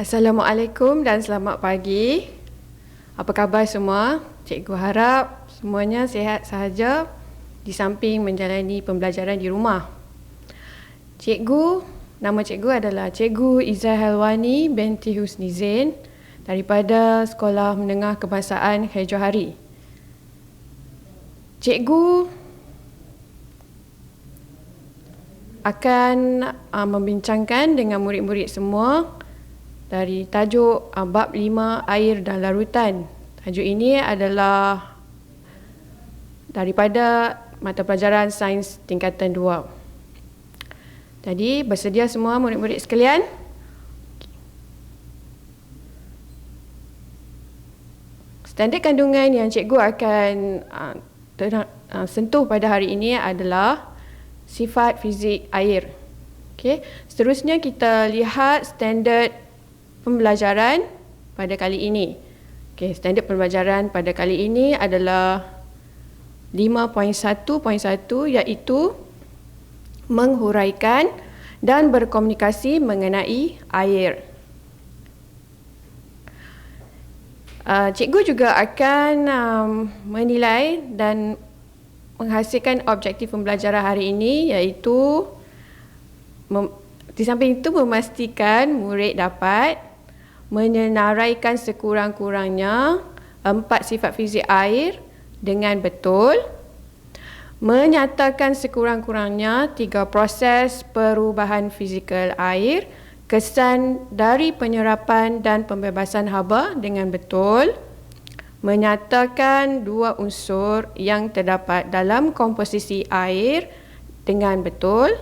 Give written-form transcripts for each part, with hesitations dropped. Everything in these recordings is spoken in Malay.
Assalamualaikum dan selamat pagi. Apa khabar semua? Cikgu harap semuanya sihat sahaja di samping menjalani pembelajaran di rumah. Nama cikgu adalah Cikgu Izzah Helwani binti Husni Zain daripada Sekolah Menengah Kebangsaan Khair Johari. Cikgu akan membincangkan dengan murid-murid semua dari tajuk bab 5 air dan larutan. Tajuk ini adalah daripada mata pelajaran sains tingkatan 2. Jadi bersedia semua murid-murid sekalian? Standard kandungan yang cikgu akan sentuh pada hari ini adalah sifat fizik air. Okey, seterusnya kita lihat standard pembelajaran pada kali ini. Okey, standard pembelajaran pada kali ini adalah 5.1.1 iaitu menghuraikan dan berkomunikasi mengenai air. Cikgu juga akan menilai dan menghasilkan objektif pembelajaran hari ini iaitu di samping itu memastikan murid dapat menyenaraikan sekurang-kurangnya 4 sifat fizik air dengan betul, menyatakan sekurang-kurangnya 3 proses perubahan fizikal air, kesan dari penyerapan dan pembebasan haba dengan betul, menyatakan 2 unsur yang terdapat dalam komposisi air dengan betul,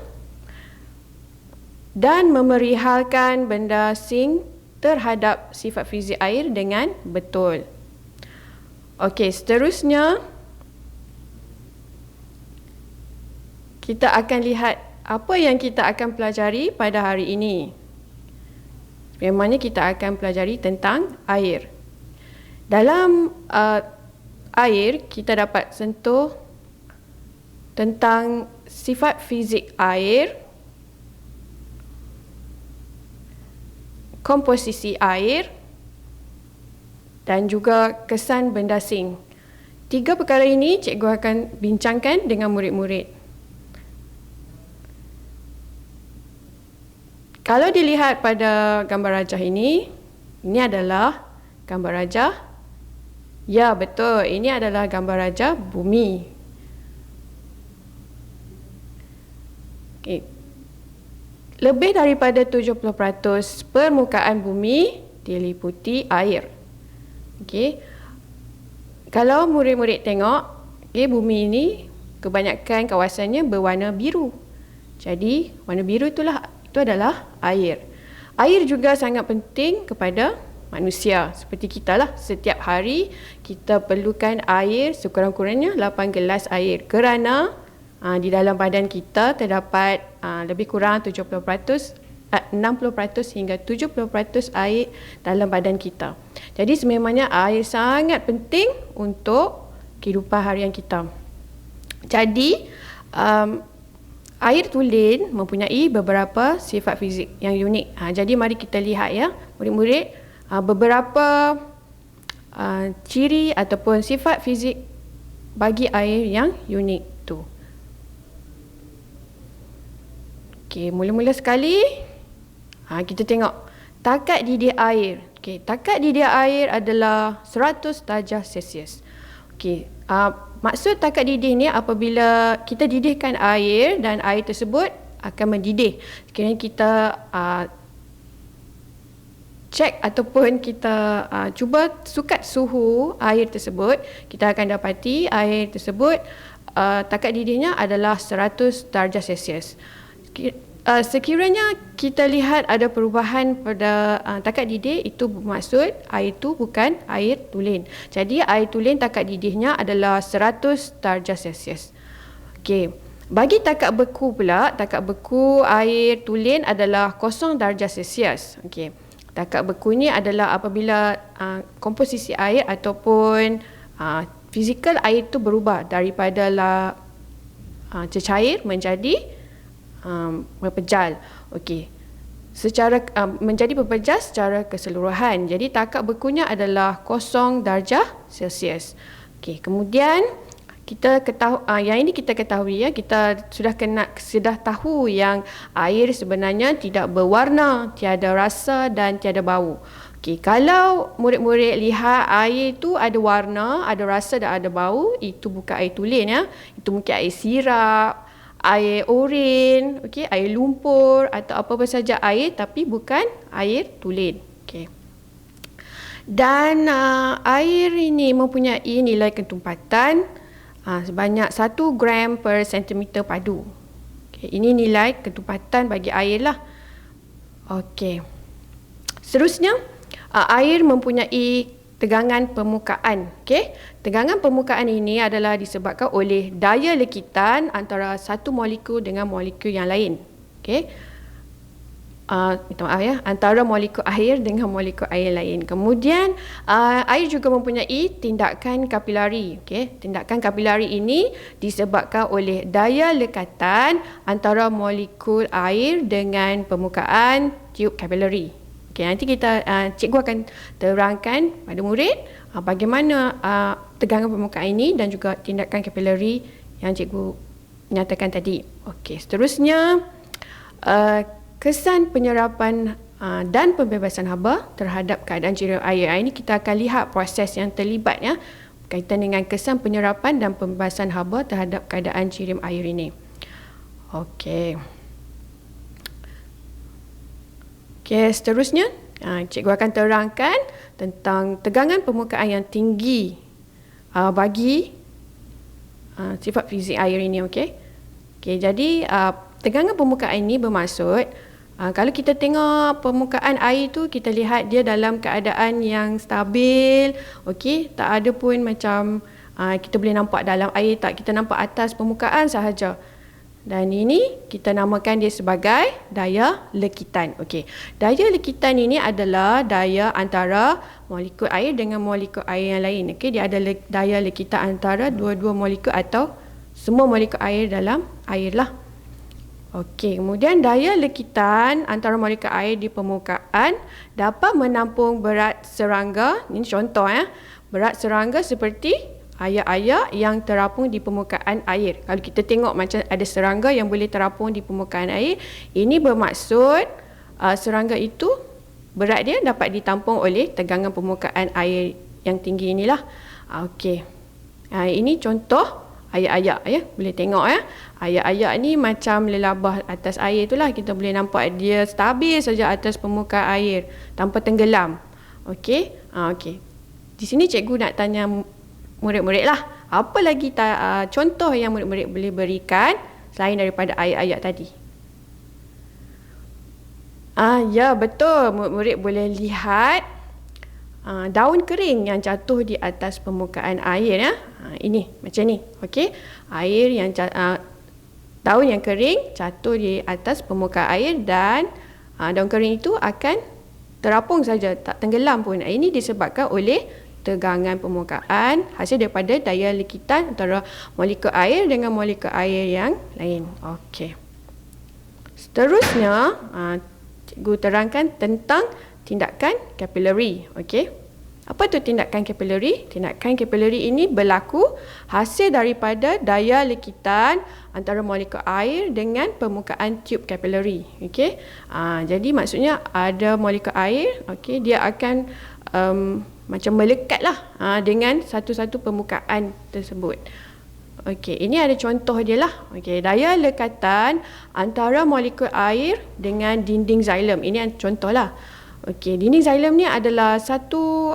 dan memerihalkan benda asing terhadap sifat fizik air dengan betul. Okey, seterusnya kita akan lihat apa yang kita akan pelajari pada hari ini. Memangnya kita akan pelajari tentang air. Dalam air, kita dapat sentuh tentang sifat fizik air, komposisi air dan juga kesan benda asing. 3 perkara ini cikgu akan bincangkan dengan murid-murid. Kalau dilihat pada gambar rajah ini adalah gambar rajah. Ya, betul. Ini adalah gambar rajah bumi. Okey. Lebih daripada 70% permukaan bumi diliputi air. Okey. Kalau murid-murid tengok, bumi ini kebanyakan kawasannya berwarna biru. Jadi, warna biru itu adalah air. Air juga sangat penting kepada manusia. Seperti kita lah, setiap hari kita perlukan air sekurang-kurangnya 8 gelas air kerana di dalam badan kita terdapat lebih kurang 60% hingga 70% air dalam badan kita. Jadi sememangnya air sangat penting untuk kehidupan harian kita. Jadi air tulen mempunyai beberapa sifat fizik yang unik. Jadi mari kita lihat ya, murid-murid, beberapa ciri ataupun sifat fizik bagi air yang unik tu. Okey, mula-mula sekali kita tengok takat didih air. Okey, takat didih air adalah 100 darjah Celsius. Okey, maksud takat didih ni apabila kita didihkan air dan air tersebut akan mendidih. Sekiranya kita cek ataupun kita cuba sukat suhu air tersebut, kita akan dapati air tersebut takat didihnya adalah 100 darjah Celsius. Sekiranya kita lihat ada perubahan pada takat didih, itu bermaksud air itu bukan air tulen. Jadi air tulen takat didihnya adalah 100 darjah Celsius. Okey, bagi takat beku pula, takat beku air tulen adalah 0 darjah Celsius. Okey, takat beku ni adalah apabila komposisi air ataupun fizikal air itu berubah daripada cecair menjadi berpejal. Okey. menjadi pepejah secara keseluruhan. Jadi takak bekunya adalah 0 darjah Celsius. Okey, kemudian kita yang ini kita ketahui ya, kita sudah tahu yang air sebenarnya tidak berwarna, tiada rasa dan tiada bau. Okey, kalau murid-murid lihat air itu ada warna, ada rasa dan ada bau, itu bukan air tulen ya. Itu mungkin air sirap, air urin, okey, air lumpur atau apa-apa saja air, tapi bukan air tulen. Okey. Dan air ini mempunyai nilai ketumpatan sebanyak 1 gram per sentimeter padu. Okay, ini nilai ketumpatan bagi air lah. Okey. Seterusnya, air mempunyai tegangan permukaan. Okey. Tegangan permukaan ini adalah disebabkan oleh daya lekitan antara satu molekul dengan molekul yang lain. Okey. Minta maaf ya, antara molekul air dengan molekul air lain. Kemudian air juga mempunyai tindakan kapilari. Okay? Tindakan kapilari ini disebabkan oleh daya lekatan antara molekul air dengan permukaan tiub kapilari. Okay, nanti kita cikgu akan terangkan pada murid bagaimana tegangan permukaan ini dan juga tindakan kapilari yang cikgu nyatakan tadi. Okay, seterusnya kesan penyerapan dan pembebasan haba terhadap keadaan jirim air. Ini kita akan lihat proses yang terlibat ya, berkaitan dengan kesan penyerapan dan pembebasan haba terhadap keadaan jirim air ini. Okey. Okey, seterusnya cikgu akan terangkan tentang tegangan permukaan yang tinggi bagi sifat fizik air ini. Okey. Okey, jadi tegangan permukaan ini bermaksud kalau kita tengok permukaan air tu, kita lihat dia dalam keadaan yang stabil, okey, tak ada pun macam kita boleh nampak dalam air tak, kita nampak atas permukaan sahaja. Dan ini kita namakan dia sebagai daya lekitan. Okey, daya lekitan ini adalah daya antara molekul air dengan molekul air yang lain. Okey, dia ada daya lekitan antara dua-dua molekul atau semua molekul air dalam air lah. Okey, kemudian daya lekitan antara molekul air di permukaan dapat menampung berat serangga. Ini contoh ya. Berat serangga seperti ayak-ayak yang terapung di permukaan air. Kalau kita tengok macam ada serangga yang boleh terapung di permukaan air, ini bermaksud serangga itu berat dia dapat ditampung oleh tegangan permukaan air yang tinggi inilah. Okey. Ini contoh ayak-ayak ya, boleh tengok ya. Ayak-ayak ni macam lelabah atas air itulah, kita boleh nampak dia stabil saja atas permukaan air tanpa tenggelam. Okey. Okey. Di sini cikgu nak tanya murid-murid lah, apa lagi contoh yang murid-murid boleh berikan selain daripada ayak-ayak tadi? Ya, betul. Murid-murid boleh lihat daun kering yang jatuh di atas permukaan air ya. Ini macam ni. Okey. Air yang daun yang kering jatuh di atas permukaan air dan daun kering itu akan terapung saja, tak tenggelam pun. Ini disebabkan oleh tegangan permukaan hasil daripada daya lekitan antara molekul air dengan molekul air yang lain. Okey. Seterusnya, cikgu terangkan tentang tindakan kapilari. Okey. Apa tu tindakan kapilari? Tindakan kapilari ini berlaku hasil daripada daya lekitan antara molekul air dengan permukaan tiub kapilari. Okey. Jadi maksudnya ada molekul air, okey, dia akan macam melekatlah dengan satu-satu permukaan tersebut. Okey, ini ada contoh dia lah. Okey, daya lekatan antara molekul air dengan dinding xilem. Ini contohlah. Okey, dinding xilem ni adalah satu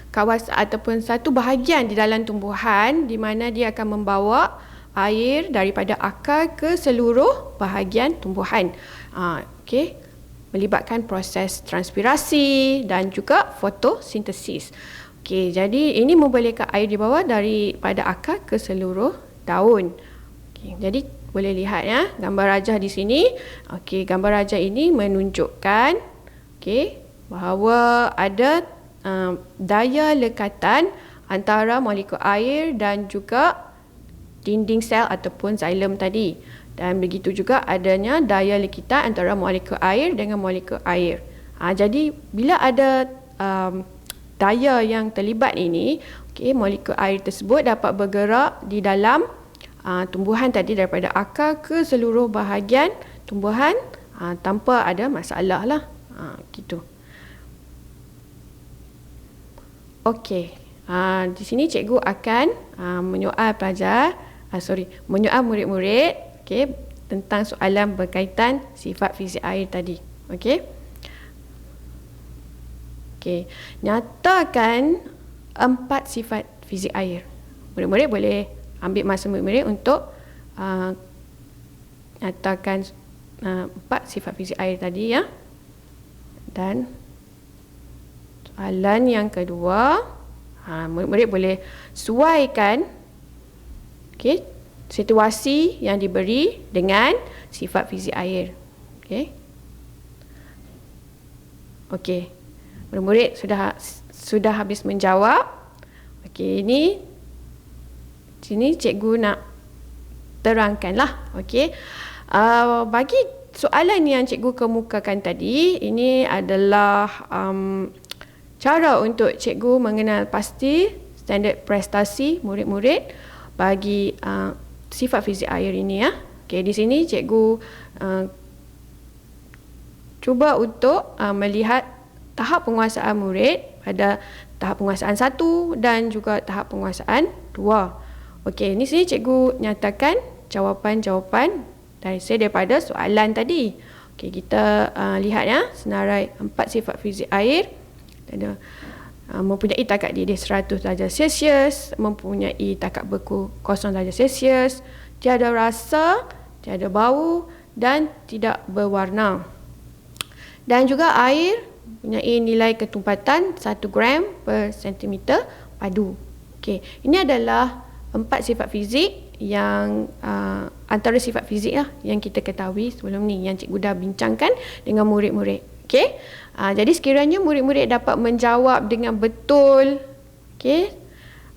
kawasan ataupun satu bahagian di dalam tumbuhan di mana dia akan membawa air daripada akar ke seluruh bahagian tumbuhan. Okey, melibatkan proses transpirasi dan juga fotosintesis. Okey, jadi ini membolehkan air dibawa daripada akar ke seluruh daun. Okey, jadi boleh lihat ya, gambar rajah di sini. Okey, gambar rajah ini menunjukkan okey, bahawa ada daya lekatan antara molekul air dan juga dinding sel ataupun xilem tadi. Dan begitu juga adanya daya likitan antara molekul air dengan molekul air. Jadi bila ada daya yang terlibat ini, molekul air tersebut dapat bergerak di dalam tumbuhan tadi daripada akar ke seluruh bahagian tumbuhan tanpa ada masalah lah. Gitu. Okey. Di sini cikgu akan menyoal menyoal murid-murid tentang soalan berkaitan sifat fizik air tadi. Okey. Nyatakan 4 sifat fizik air. Murid-murid boleh ambil masa murid-murid untuk nyatakan 4 sifat fizik air tadi ya. Dan soalan yang kedua, murid-murid boleh suaikan situasi yang diberi dengan sifat fizik air. Okey. Murid-murid sudah habis menjawab. Sini cikgu nak terangkanlah. Bagi soalan yang cikgu kemukakan tadi, ini adalah cara untuk cikgu mengenal pasti standard prestasi murid-murid bagi sifat fizik air ini ya. Di sini cikgu cuba untuk melihat tahap penguasaan murid pada tahap penguasaan 1 dan juga tahap penguasaan 2. Ini sini cikgu nyatakan jawapan-jawapan daripada soalan tadi. Kita lihat ya, senarai 4 sifat fizik air. Mempunyai takat didih 100 darjah Celsius, mempunyai takat beku 0 darjah Celsius, tiada rasa, tiada bau dan tidak berwarna. Dan juga air mempunyai nilai ketumpatan 1 gram per sentimeter padu. Ini adalah 4 sifat fizik yang antara sifat fizik yang kita ketahui sebelum ni, yang cikgu dah bincangkan dengan murid-murid. Jadi sekiranya murid-murid dapat menjawab dengan betul,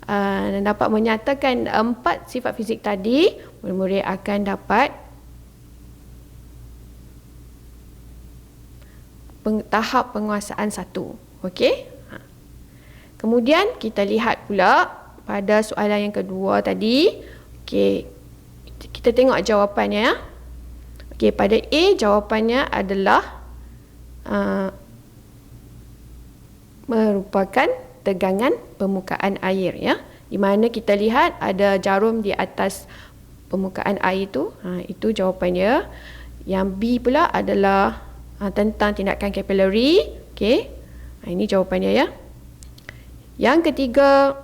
dan dapat menyatakan 4 sifat fizik tadi, murid-murid akan dapat tahap penguasaan 1. Kemudian kita lihat pula pada soalan yang kedua tadi. Kita tengok jawapannya ya. Pada A jawapannya adalah merupakan tegangan permukaan air ya. Di mana kita lihat ada jarum di atas permukaan air itu. Itu jawapannya. Yang B pula adalah tentang tindakan kapilari. Ini jawapannya ya. Yang ketiga,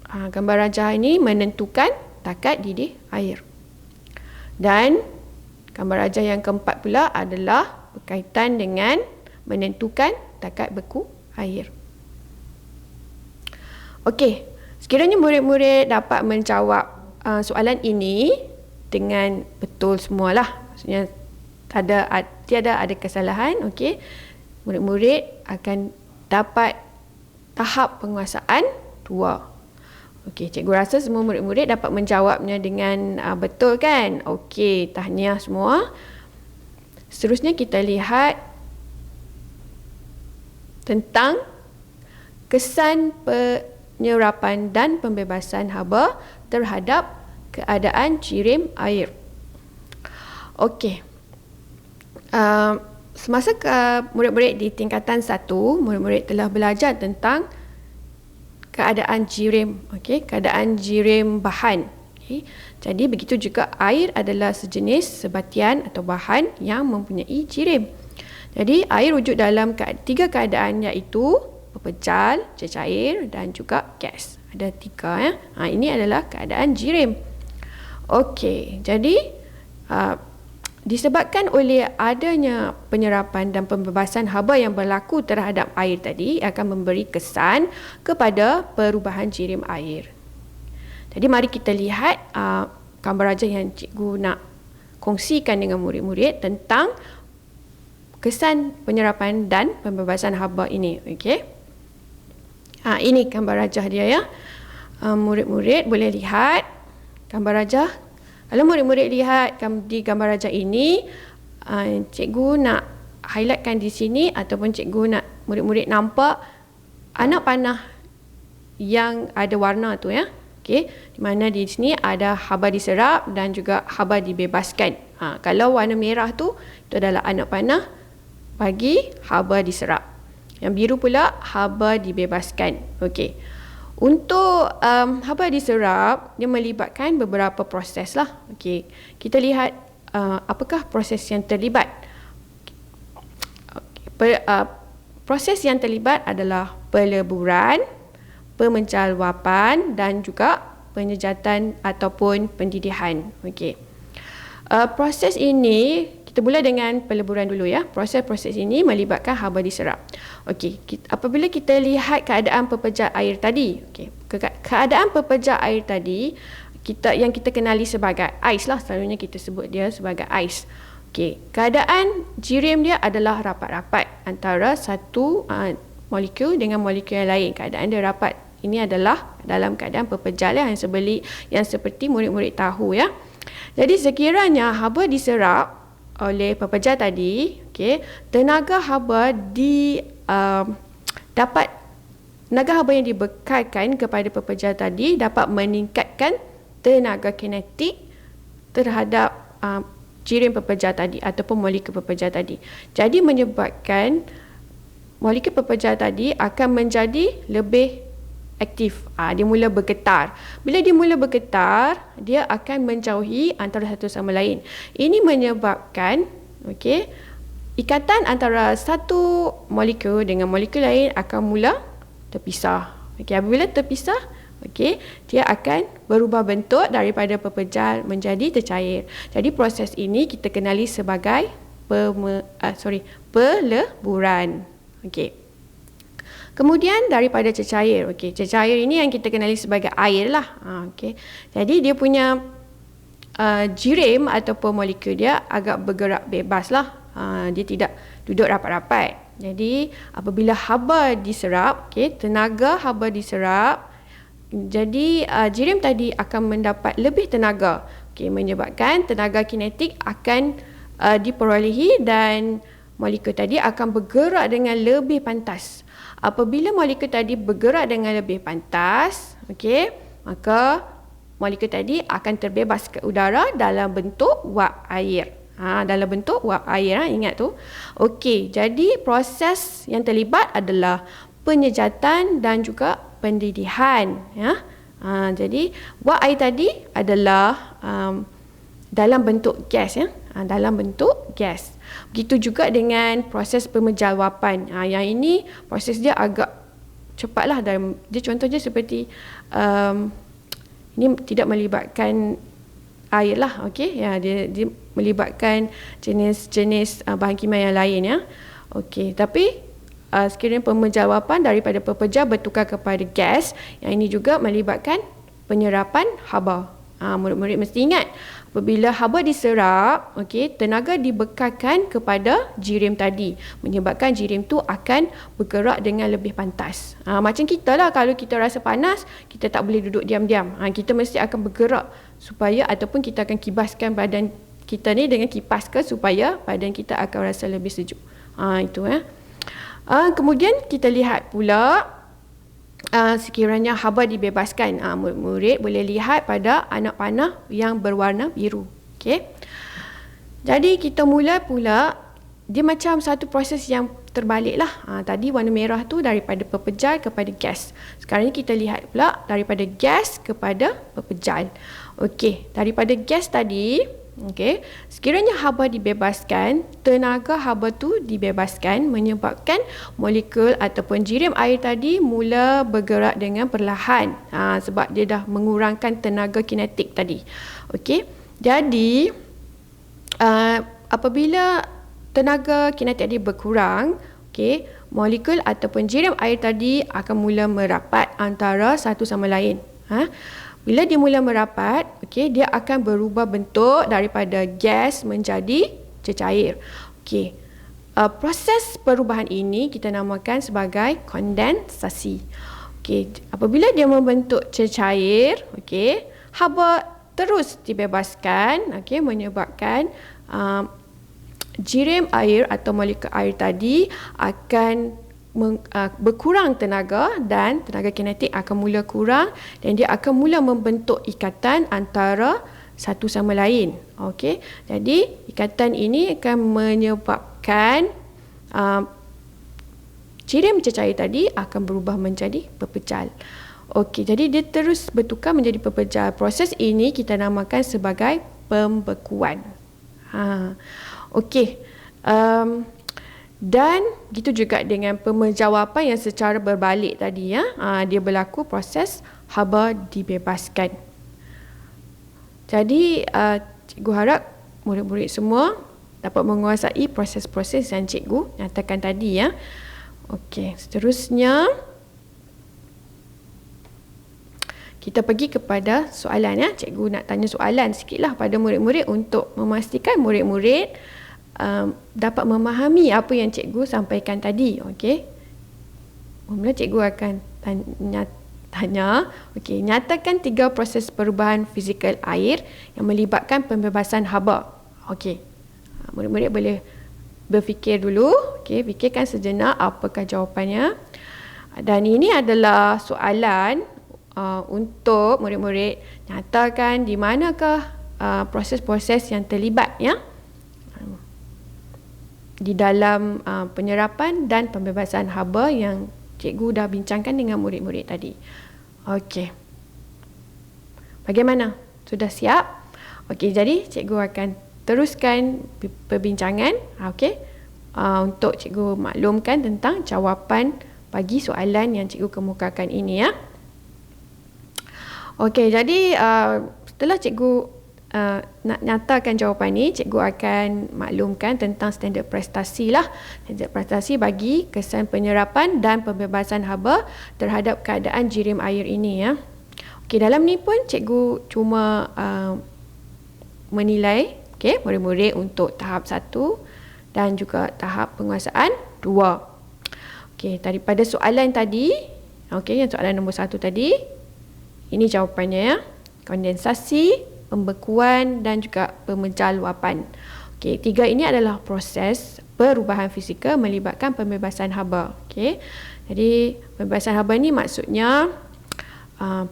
gambar rajah ini menentukan takat didih air. Dan gambar rajah yang keempat pula adalah berkaitan dengan menentukan takat beku air. Sekiranya murid-murid dapat menjawab soalan ini dengan betul semualah. Maksudnya tiada ada kesalahan, murid-murid akan dapat tahap penguasaan 2. Cikgu rasa semua murid-murid dapat menjawabnya dengan betul kan? Tahniah semua. Seterusnya kita lihat tentang kesan penyerapan dan pembebasan haba terhadap keadaan jirim air. Semasa murid-murid di tingkatan 1, murid-murid telah belajar tentang keadaan jirim, keadaan jirim bahan. Jadi begitu juga air adalah sejenis sebatian atau bahan yang mempunyai jirim. Jadi air wujud dalam 3 keadaan, iaitu berpecah, cecair dan juga gas. Ada 3 ya. Ini adalah keadaan jirim. Jadi disebabkan oleh adanya penyerapan dan pembebasan haba yang berlaku terhadap air tadi akan memberi kesan kepada perubahan jirim air. Jadi mari kita lihat gambar rajah yang cikgu nak kongsikan dengan murid-murid tentang kesan penyerapan dan pembebasan haba ini. Ini gambar rajah dia ya. Murid-murid boleh lihat gambar rajah Kalau murid-murid lihat di gambar rajah ini, cikgu nak highlightkan di sini ataupun cikgu nak murid-murid nampak anak panah yang ada warna tu ya. Okey, di mana di sini ada haba diserap dan juga haba dibebaskan. Kalau warna merah tu itu adalah anak panah bagi haba diserap. Yang biru pula haba dibebaskan. Okey. Untuk haba diserap, dia melibatkan beberapa proses lah. Okey, kita lihat apakah proses yang terlibat. Proses yang terlibat adalah peleburan, pemencaluapan dan juga penyejatan ataupun pendidihan. Okey. Proses ini kita mula dengan peleburan dulu ya. Proses ini melibatkan haba diserap. Okey, apabila kita lihat keadaan pepejal air tadi, okey. Keadaan pepejal air tadi yang kita kenali sebagai ais lah, selalunya kita sebut dia sebagai ais. Okey, keadaan jirim dia adalah rapat-rapat antara satu molekul dengan molekul yang lain. Keadaan dia rapat. Ini adalah dalam keadaan pepejal yang seperti murid-murid tahu ya. Jadi sekiranya haba diserap oleh pepejal tadi, okey, tenaga haba tenaga haba yang dibekalkan kepada pepejal tadi dapat meningkatkan tenaga kinetik terhadap jirim pepejal tadi ataupun molekul pepejal tadi. Jadi menyebabkan molekul pepejal tadi akan menjadi lebih aktif. Dia mula bergetar. Bila dia mula bergetar, dia akan menjauhi antara satu sama lain. Ini menyebabkan okey, ikatan antara satu molekul dengan molekul lain akan mula terpisah. Okey, apabila terpisah, okey, dia akan berubah bentuk daripada pepejal menjadi tercair. Jadi proses ini kita kenali sebagai peleburan. Okey. Kemudian daripada cecair, okey, cecair ini yang kita kenali sebagai air lah. Okey. Jadi dia punya jirim ataupun molekul dia agak bergerak bebas lah. Dia tidak duduk rapat-rapat. Jadi apabila haba diserap, okey, tenaga haba diserap, jadi jirim tadi akan mendapat lebih tenaga. Okey, menyebabkan tenaga kinetik akan diperolehi dan molekul tadi akan bergerak dengan lebih pantas. Apabila molekul tadi bergerak dengan lebih pantas, okey, maka molekul tadi akan terbebas ke udara dalam bentuk wap air. Dalam bentuk wap air, ingat tu. Okey, jadi proses yang terlibat adalah penyejatan dan juga pendidihan. Ya. Jadi wap air tadi adalah dalam bentuk gas ya. Dalam bentuk gas. Begitu juga dengan proses pemencaluapan. Yang ini proses dia agak cepatlah. Dia contohnya seperti ini tidak melibatkan air lah, okey. Ya, dia melibatkan jenis-jenis bahan kimia yang lain ya. Okey, tapi sekiranya pemencaluapan daripada pepejal bertukar kepada gas, yang ini juga melibatkan penyerapan haba. Murid-murid mesti ingat, apabila haba diserap, okey, tenaga dibekalkan kepada jirim tadi, menyebabkan jirim tu akan bergerak dengan lebih pantas. Macam kita lah, kalau kita rasa panas, kita tak boleh duduk diam-diam. Kita mesti akan bergerak supaya, ataupun kita akan kibaskan badan kita ni dengan kipas supaya badan kita akan rasa lebih sejuk. Itu ya. Kemudian kita lihat pula sekiranya haba dibebaskan, murid-murid boleh lihat pada anak panah yang berwarna biru. Okey. Jadi kita mula pula, dia macam satu proses yang terbalik lah. Tadi warna merah tu daripada pepejal kepada gas. Sekarang ni kita lihat pula daripada gas kepada pepejal. Okey, daripada gas tadi, okey, sekiranya haba dibebaskan, tenaga haba tu dibebaskan menyebabkan molekul ataupun jirim air tadi mula bergerak dengan perlahan. Sebab dia dah mengurangkan tenaga kinetik tadi. Okey. Jadi apabila tenaga kinetik tadi berkurang, okey, molekul ataupun jirim air tadi akan mula merapat antara satu sama lain. Bila dia mula merapat, okey, dia akan berubah bentuk daripada gas menjadi cecair. Okey. Proses perubahan ini kita namakan sebagai kondensasi. Okey, apabila dia membentuk cecair, okey, haba terus dibebaskan, okey, menyebabkan jirim air atau molekul air tadi akan berkurang tenaga dan tenaga kinetik akan mula kurang dan dia akan mula membentuk ikatan antara satu sama lain. Okey, jadi ikatan ini akan menyebabkan jirim cecair tadi akan berubah menjadi pepejal. Okey, jadi dia terus bertukar menjadi pepejal. Proses ini kita namakan sebagai pembekuan. Okey. Dan gitu juga dengan pemejawapan yang secara berbalik tadi ya. Dia berlaku proses haba dibebaskan. Jadi cikgu harap murid-murid semua dapat menguasai proses-proses yang cikgu nyatakan tadi ya. Okey, seterusnya kita pergi kepada soalan ya. Cikgu nak tanya soalan sikitlah pada murid-murid untuk memastikan murid-murid dapat memahami apa yang cikgu sampaikan tadi. Okey. Mula cikgu akan tanya, okey, nyatakan 3 proses perubahan fizikal air yang melibatkan pembebasan haba. Okey. Murid-murid boleh berfikir dulu. Okey, fikirkan sejenak apakah jawapannya. Dan ini adalah soalan untuk murid-murid nyatakan di manakah proses-proses yang terlibat ya di dalam penyerapan dan pembebasan haba yang cikgu dah bincangkan dengan murid-murid tadi. Okey. Bagaimana? Sudah siap? Okey, jadi cikgu akan teruskan perbincangan, okey, untuk cikgu maklumkan tentang jawapan bagi soalan yang cikgu kemukakan ini ya. Okey, jadi setelah cikgu nak nyatakan jawapan ni, cikgu akan maklumkan tentang standard prestasi lah. Standard prestasi bagi kesan penyerapan dan pembebasan haba terhadap keadaan jirim air ini ya. Okey, dalam ni pun cikgu cuma menilai murid-murid untuk tahap 1 dan juga tahap penguasaan 2. Okey, daripada soalan tadi, yang soalan nombor 1 tadi, ini jawapannya ya. Kondensasi, pembekuan dan juga pemejal luapan. Okey, 3 ini adalah proses perubahan fizikal melibatkan pembebasan haba. Okey. Jadi pembebasan haba ni maksudnya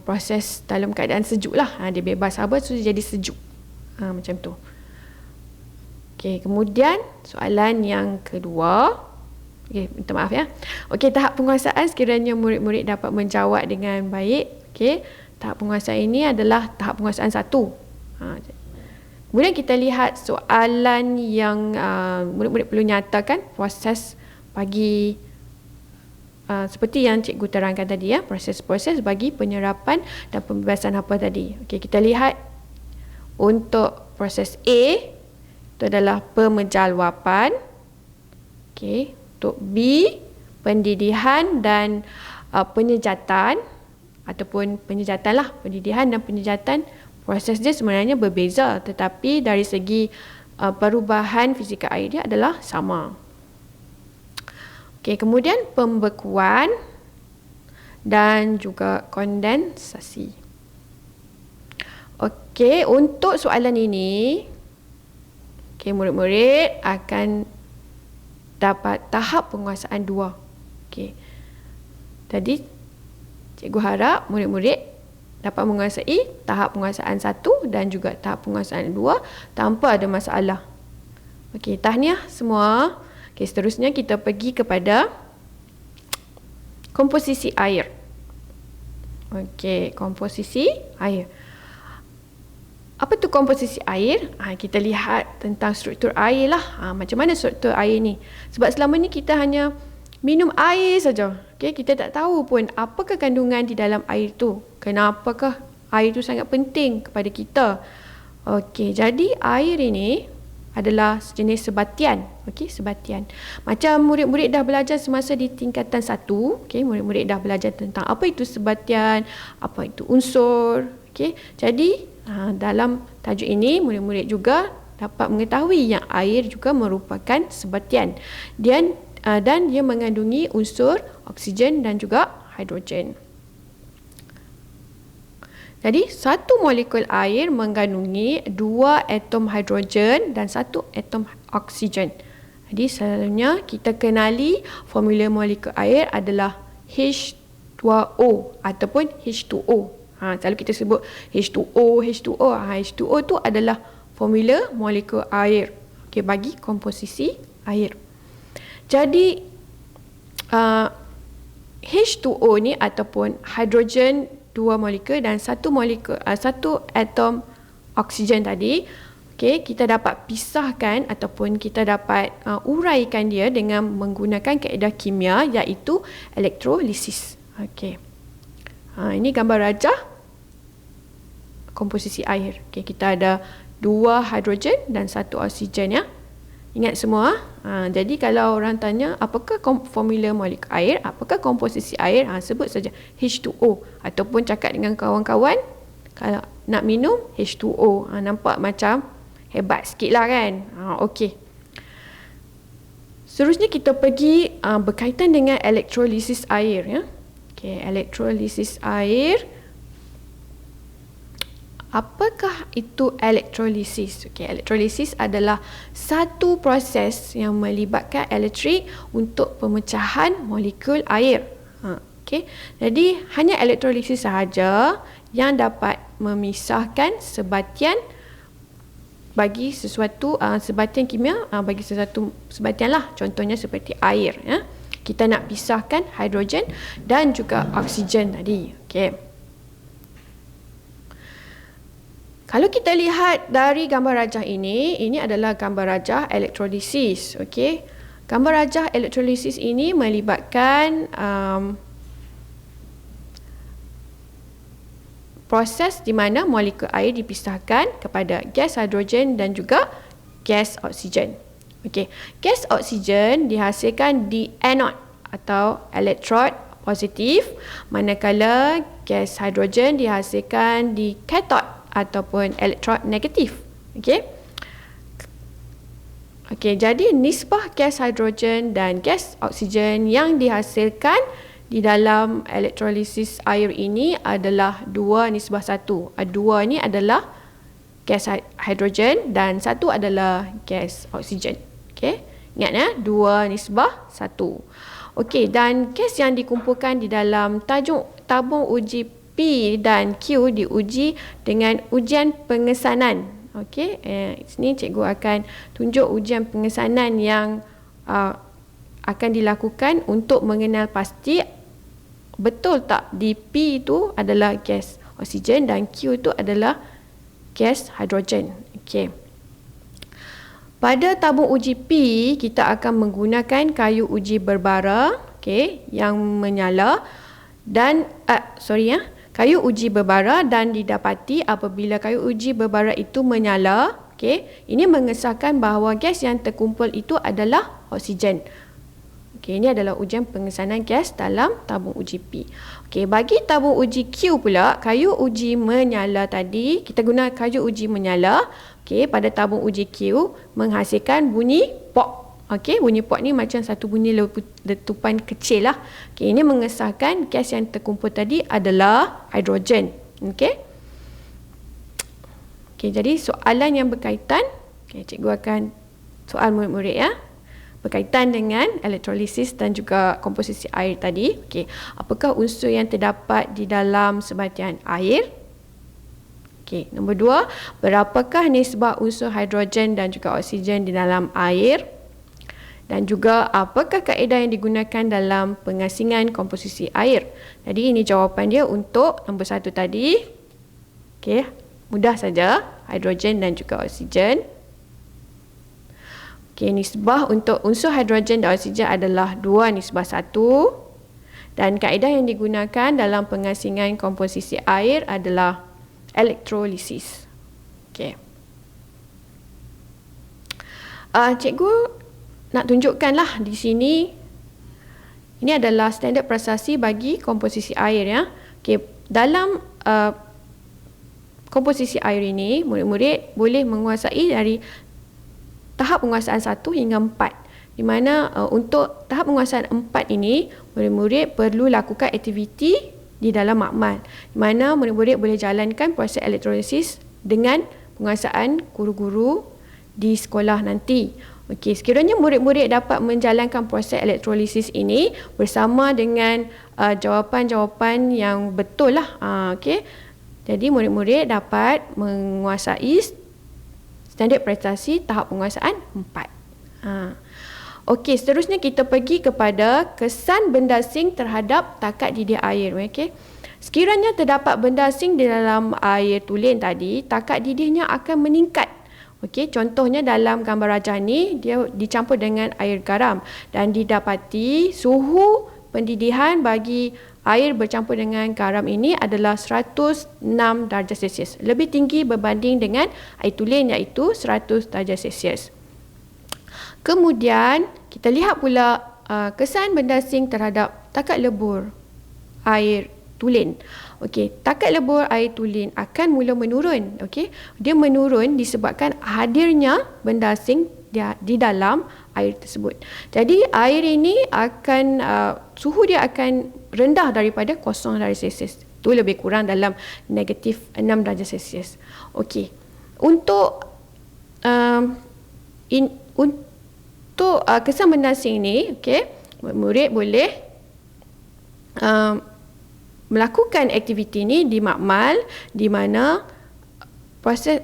proses dalam keadaan sejuk lah. Dia bebas haba so jadi sejuk. Macam tu. Okey, kemudian soalan yang kedua. Okey, minta maaf ya. Okey, tahap penguasaan sekiranya murid-murid dapat menjawab dengan baik. Okey. Tahap penguasaan ini adalah tahap penguasaan 1. Kemudian kita lihat soalan yang murid-murid perlu nyatakan proses bagi seperti yang cikgu terangkan tadi ya, proses-proses bagi penyerapan dan pembebasan haba tadi. Okey, kita lihat untuk proses A itu adalah pemejal luapan. Okey, untuk B pendidihan dan penyejatan ataupun penyejatan lah, pendidihan dan penyejatan proses dia sebenarnya berbeza tetapi dari segi perubahan fizikal air dia adalah sama. Okey, kemudian pembekuan dan juga kondensasi. Okey, untuk soalan ini murid-murid akan dapat tahap penguasaan 2. Okey. Jadi cikgu harap murid-murid dapat menguasai tahap penguasaan 1 dan juga tahap penguasaan 2 tanpa ada masalah. Okey, tahniah semua. Okey, seterusnya kita pergi kepada komposisi air. Okey, komposisi air. Apa tu komposisi air? Kita lihat tentang struktur air lah. Macam mana struktur air ni? Sebab selama ni kita hanya minum air saja. Okay, kita tak tahu pun apakah kandungan di dalam air tu. Kenapakah air tu sangat penting kepada kita. Okey, jadi air ini adalah sejenis sebatian. Okey, sebatian. Macam murid-murid dah belajar semasa di tingkatan 1. Okey, murid-murid dah belajar tentang apa itu sebatian, apa itu unsur. Okey, jadi dalam tajuk ini murid-murid juga dapat mengetahui yang air juga merupakan sebatian. Dan dia mengandungi unsur oksigen dan juga hidrogen. Jadi, satu molekul air mengandungi 2 atom hidrogen dan 1 atom oksigen. Jadi, selalunya kita kenali formula molekul air adalah H2O ataupun H2O. Selalu kita sebut H2O, H2O. H2O tu adalah formula molekul air. Okey, bagi komposisi air. Jadi, H2O ni ataupun hidrogen 2 molekul dan 1 atom oksigen tadi, okey, kita dapat pisahkan ataupun kita dapat uraikan dia dengan menggunakan kaedah kimia iaitu elektrolisis. Okey. Ini gambar rajah komposisi air. Okey, kita ada 2 hidrogen dan 1 oksigen ya. Ingat semua. Jadi kalau orang tanya apakah formula molekul air, apakah komposisi air, sebut saja H2O ataupun cakap dengan kawan-kawan kalau nak minum H2O. Nampak macam hebat sikit lah kan. Okey. Seterusnya kita pergi berkaitan dengan elektrolisis air ya. Okey, elektrolisis air. Apakah itu elektrolisis? Okey, elektrolisis adalah satu proses yang melibatkan elektrik untuk pemecahan molekul air. Okey. Jadi hanya elektrolisis sahaja yang dapat memisahkan sebatian bagi sesuatu sebatian kimia bagi sesuatu sebatian lah. Contohnya seperti air ya. Kita nak pisahkan hidrogen dan juga oksigen tadi. Okey. Kalau kita lihat dari gambar rajah ini adalah gambar rajah elektrolisis. Okey. Gambar rajah elektrolisis ini melibatkan proses di mana molekul air dipisahkan kepada gas hidrogen dan juga gas oksigen. Okey. Gas oksigen dihasilkan di anode atau elektrod positif, manakala gas hidrogen dihasilkan di katod ataupun elektrod negatif. Okey. Okey, jadi nisbah gas hidrogen dan gas oksigen yang dihasilkan di dalam elektrolisis air ini adalah 2:1. 2 ni adalah gas hidrogen dan 1 adalah gas oksigen. Okey. Ingat ya, 2:1. Okey, dan gas yang dikumpulkan di dalam tabung uji P dan Q diuji dengan ujian pengesanan. Okey, sini cikgu akan tunjuk ujian pengesanan yang akan dilakukan untuk mengenal pasti betul tak di P itu adalah gas oksigen dan Q itu adalah gas hidrogen. Okey. Pada tabung uji P kita akan menggunakan kayu uji berbara, okey, yang menyala dan kayu uji berbara dan didapati apabila kayu uji berbara itu menyala, okey, ini mengesahkan bahawa gas yang terkumpul itu adalah oksigen. Okey, ini adalah ujian pengesanan gas dalam tabung uji P. Okey, bagi tabung uji Q pula, kayu uji menyala tadi, kita guna kayu uji menyala, okey, pada tabung uji Q menghasilkan bunyi pop. Okey, bunyi pop ni macam satu bunyi letupan kecil lah. Okey, ini mengesahkan gas yang terkumpul tadi adalah hidrogen. Okey. Okey, jadi soalan yang berkaitan, cikgu akan soal murid-murid ya. Berkaitan dengan elektrolisis dan juga komposisi air tadi. Okey, apakah unsur yang terdapat di dalam sebatian air? Okey, nombor 2, berapakah nisbah unsur hidrogen dan juga oksigen di dalam air? Dan juga apakah kaedah yang digunakan dalam pengasingan komposisi air? Jadi ini jawapan dia untuk nombor 1 tadi. Okey, mudah saja, hidrogen dan juga oksigen. Okey, nisbah untuk unsur hidrogen dan oksigen adalah 2:1. Dan kaedah yang digunakan dalam pengasingan komposisi air adalah elektrolisis. Okey. Cikgu nak tunjukkanlah di sini, ini adalah standard prestasi bagi komposisi air ya. Okey, dalam komposisi air ini murid-murid boleh menguasai dari tahap penguasaan 1 hingga 4. Di mana untuk tahap penguasaan 4 ini murid-murid perlu lakukan aktiviti di dalam makmal, di mana murid-murid boleh jalankan proses elektrolisis dengan penguasaan guru-guru di sekolah nanti. Okey, sekiranya murid-murid dapat menjalankan proses elektrolisis ini bersama dengan jawapan-jawapan yang betul lah. Okey. Jadi murid-murid dapat menguasai standard prestasi tahap penguasaan 4. Okey, seterusnya kita pergi kepada kesan benda asing terhadap takat didih air. Okey. Sekiranya terdapat benda asing di dalam air tulen tadi, takat didihnya akan meningkat. Okey, contohnya dalam gambar rajah ni, dia dicampur dengan air garam dan didapati suhu pendidihan bagi air bercampur dengan garam ini adalah 106 darjah Celsius. Lebih tinggi berbanding dengan air tulen iaitu 100 darjah Celsius. Kemudian, kita lihat pula kesan benda asing terhadap takat lebur air tulen. Okey, takat lebur air tulen akan mula menurun. Okey, dia menurun disebabkan hadirnya benda asing di dalam air tersebut. Jadi air ini akan suhu dia akan rendah daripada 0 darjah Celsius. Itu lebih kurang dalam negatif 6 darjah Celsius. Okey, untuk kesan benda asing ini, okey, murid boleh melakukan aktiviti ini di makmal, di mana proses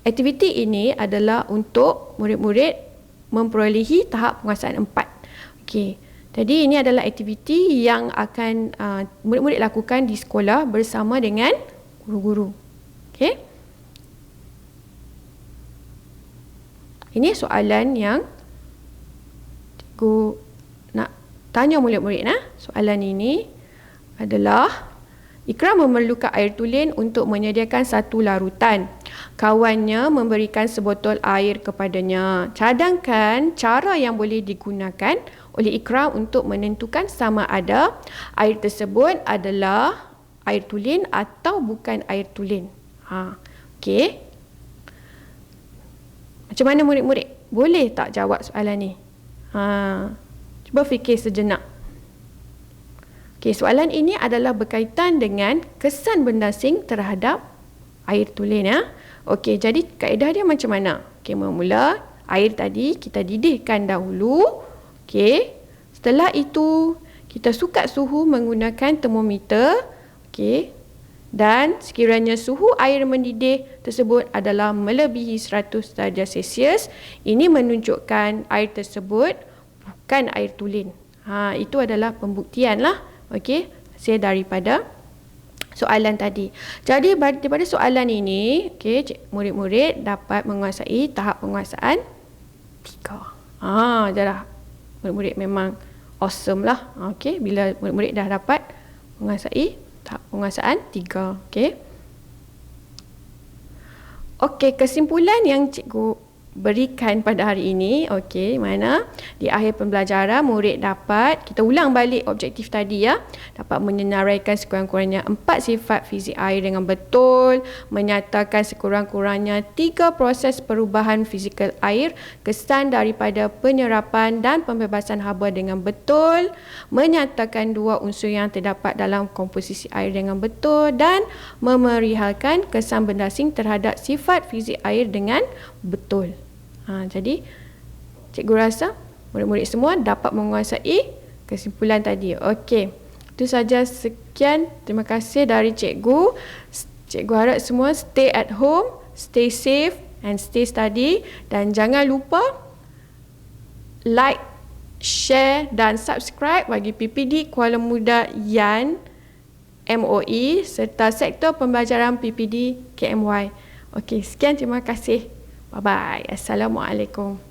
aktiviti ini adalah untuk murid-murid memperolehi tahap penguasaan 4. Okey. Jadi ini adalah aktiviti yang akan murid-murid lakukan di sekolah bersama dengan guru-guru. Okey. Ini soalan yang cikgu nak tanya murid-murid. Soalan ini adalah, Ikram memerlukan air tulen untuk menyediakan satu larutan. Kawannya memberikan sebotol air kepadanya. Cadangkan cara yang boleh digunakan oleh Ikram untuk menentukan sama ada air tersebut adalah air tulen atau bukan air tulen. Okey. Macam mana murid-murid? Boleh tak jawab soalan ni? Cuba fikir sejenak. Okey, soalan ini adalah berkaitan dengan kesan benda asing terhadap air tulen. Okey, jadi kaedah dia macam mana? Okey, mula air tadi kita didihkan dahulu. Okey, setelah itu kita sukat suhu menggunakan termometer. Okey, dan sekiranya suhu air mendidih tersebut adalah melebihi 100 darjah Celsius, ini menunjukkan air tersebut bukan air tulen. Itu adalah pembuktian lah. Okey, hasil daripada soalan tadi. Jadi daripada soalan ini, okey, murid-murid dapat menguasai tahap penguasaan 3. Dah murid-murid memang awesome lah. Okey, bila murid-murid dah dapat menguasai tahap penguasaan 3. Okey. Okey, kesimpulan yang cikgu berikan pada hari ini, okey, mana di akhir pembelajaran murid dapat, kita ulang balik objektif tadi dapat menyenaraikan sekurang-kurangnya 4 sifat fizik air dengan betul, menyatakan sekurang-kurangnya 3 proses perubahan fizikal air, kesan daripada penyerapan dan pembebasan haba dengan betul, menyatakan 2 unsur yang terdapat dalam komposisi air dengan betul, dan memerihalkan kesan benda asing terhadap sifat fizik air dengan betul. Jadi cikgu rasa murid-murid semua dapat menguasai kesimpulan tadi. Okey, itu saja, sekian. Terima kasih dari cikgu. Cikgu harap semua stay at home, stay safe and stay study, dan jangan lupa like, share dan subscribe bagi PPD Kuala Muda Yan MOE serta Sektor Pembelajaran PPD KMY. Okey, sekian, terima kasih. Bye-bye. Assalamualaikum.